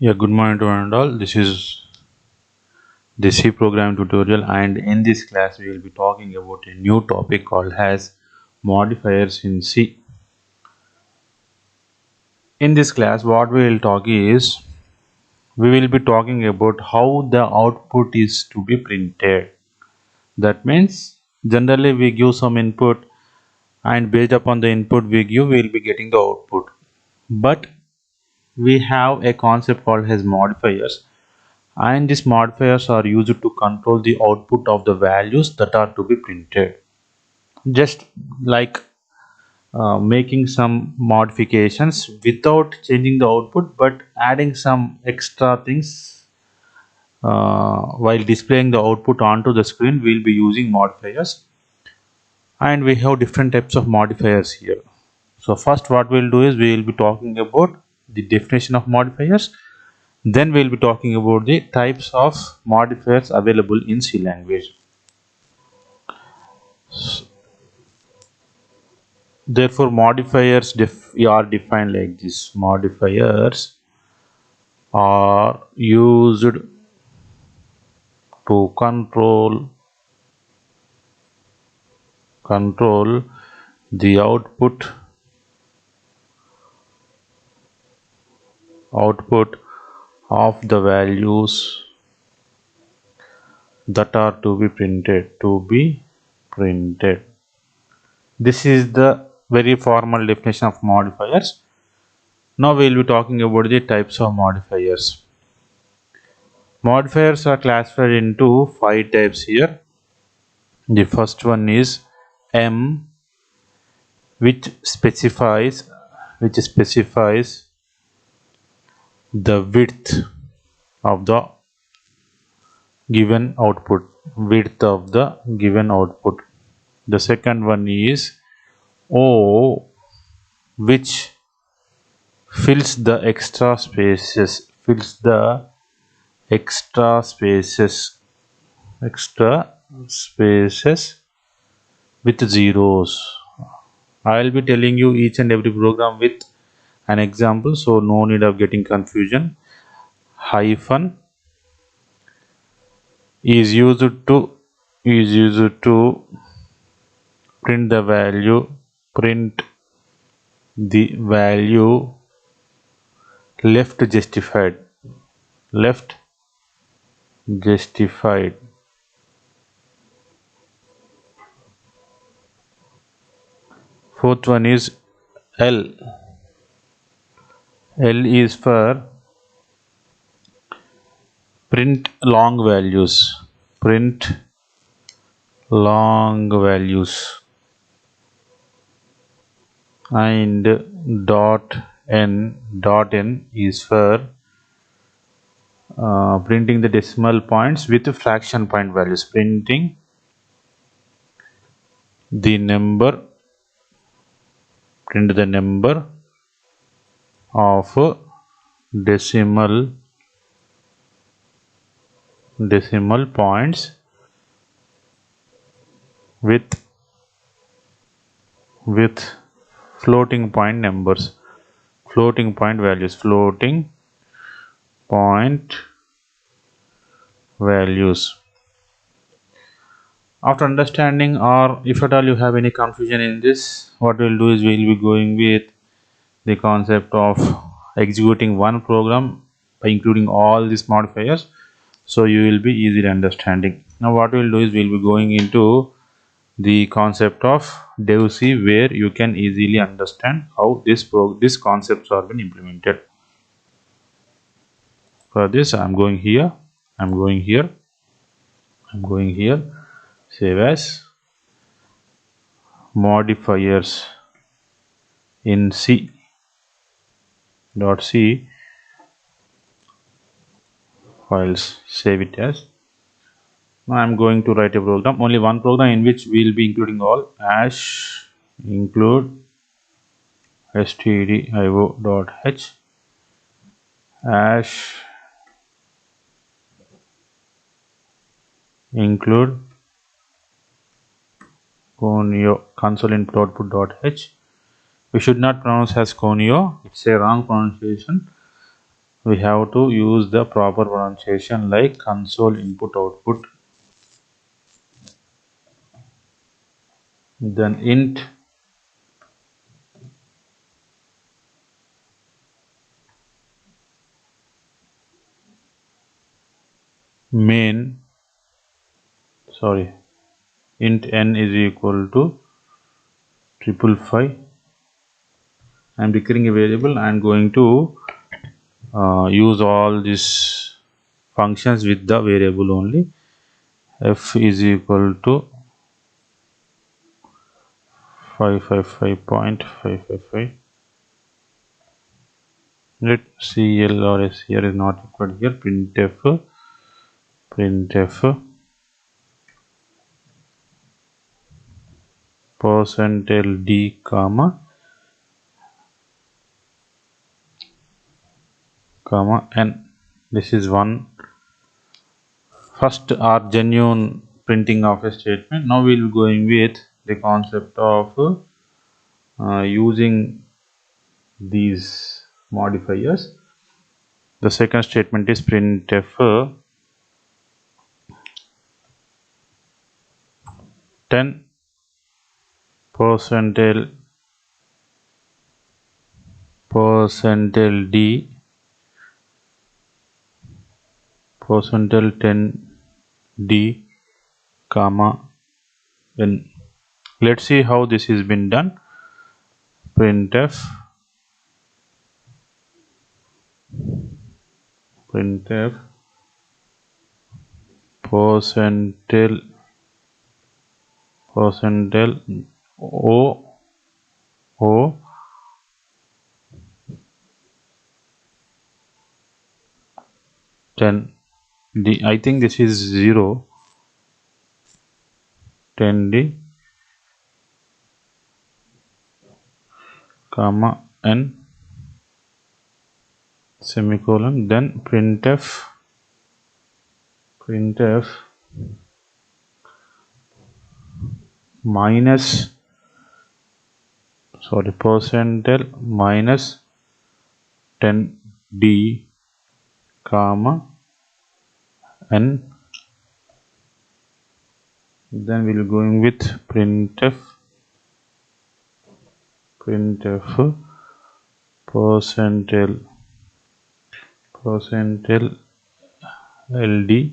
Yeah, good morning to one and all. This is the C program tutorial, and in this class we will be talking about a new topic called as modifiers in C. In this class what we will talk is we will be talking about how the output is to be printed. That means generally we give some input, and based upon the input we give we will be getting the output. But we have a concept called as modifiers, and these modifiers are used to control the output of the values that are to be printed, just like making some modifications without changing the output but adding some extra things while displaying the output onto the screen. We'll be using modifiers, and we have different types of modifiers here. So first what we'll do is we will be talking about the definition of modifiers. Then we'll be talking about the types of modifiers available in C language. Therefore, modifiers are defined like this. Modifiers are used to control the output of the values that are to be printed. This is the very formal definition of modifiers. Now we will be talking about the types of modifiers. Modifiers are classified into 5 types here. The first one is M, which specifies the width of the given output. The second one is O, which fills the extra spaces with zeros. I will be telling you each and every program with an example, so no need of getting confusion. Hyphen is used to print the value left justified. Fourth one is L. L is for print long values. And dot n is for printing the decimal points with fraction point values. Printing the number of decimal points with floating point values. After understanding, or if at all you have any confusion in this, what we'll do is we'll be going with the concept of executing one program by including all these modifiers, so you will be easily understanding. Now what we'll do is we'll be going into the concept of dev C, where you can easily understand how these concepts are been implemented. For this I'm going here, save as modifiers in C.C. files, save it as. Now I'm going to write a program, only one program, in which we will be including all hash include stdio.h hash include conio console input output.h. We should not pronounce as conio, it's a wrong pronunciation. we have to use the proper pronunciation like console input output, then int main, sorry, int n is equal to 555. I'm declaring a variable and going to use all these functions with the variable only. F is equal to 555.555. Let CL or SCR is not equal here. Printf %d comma n. This is one first or genuine printing of a statement. Now we will be going with the concept of using these modifiers. The second statement is printf 10 percentile d percentile 10d comma n. Let's see how this has been done. Printf percentile o 10 d. I think this is 0 10d comma n semicolon, then printf minus, sorry, percentile minus 10d comma n. Then we'll going with printf percentile ld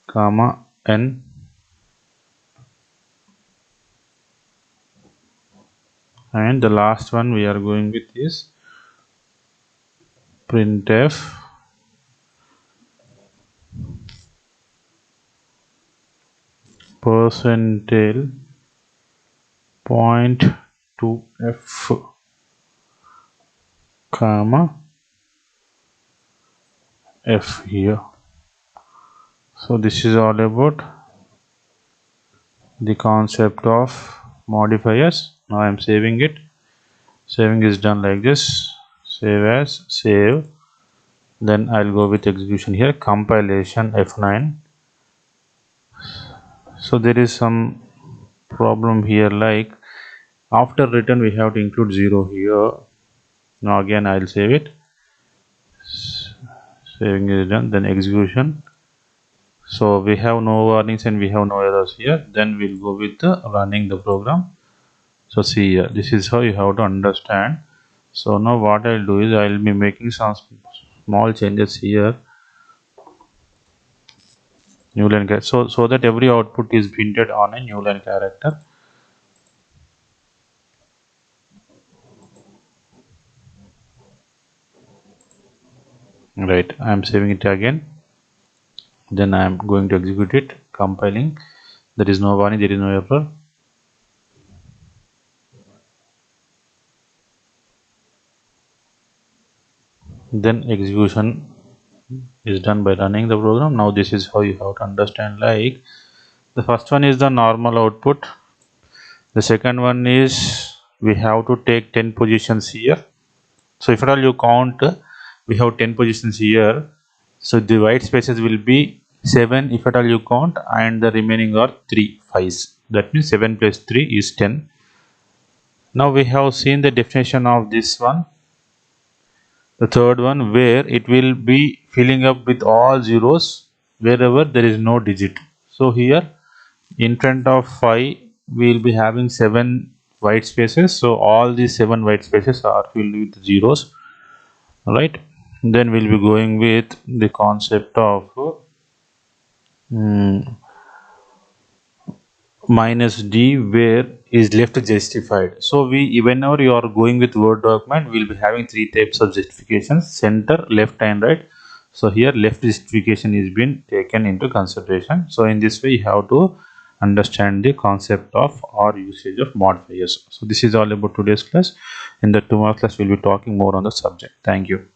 comma n. And the last one we are going with is printf percentile .2f comma f here. So this is all about the concept of modifiers. Now I am saving it. Saving is done like this. Save as, save. Then I'll go with execution here. Compilation F9. So there is some problem here, like after return we have to include 0 here. Now again I'll save it. Saving is done. Then execution. So we have no warnings and we have no errors here. Then we'll go with running the program. So see here, this is how you have to understand. So now what I'll do is I'll be making some small changes here. New line character, so that every output is printed on a new line character. Right, I am saving it again. Then I am going to execute it, compiling. There is no warning, there is no error. Then execution is done by running the program. Now this is how you have to understand, like the first one is the normal output. The second one is we have to take 10 positions here. So if at all you count, we have 10 positions here. So the white spaces will be 7 if at all you count, and the remaining are 3 5s. That means 7 plus 3 is 10. Now we have seen the definition of this one. The third one where it will be filling up with all zeros wherever there is no digit. So here in front of 5 we will be having 7 white spaces, so all these 7 white spaces are filled with zeros, right? Then we'll be going with the concept of minus d where is left justified. So we, whenever you are going with word document, we'll be having three types of justifications: center, left and right. So here left justification is been taken into consideration. So in this way you have to understand the concept of or usage of modifiers. So this is all about today's class. In the tomorrow class we'll be talking more on the subject. Thank you.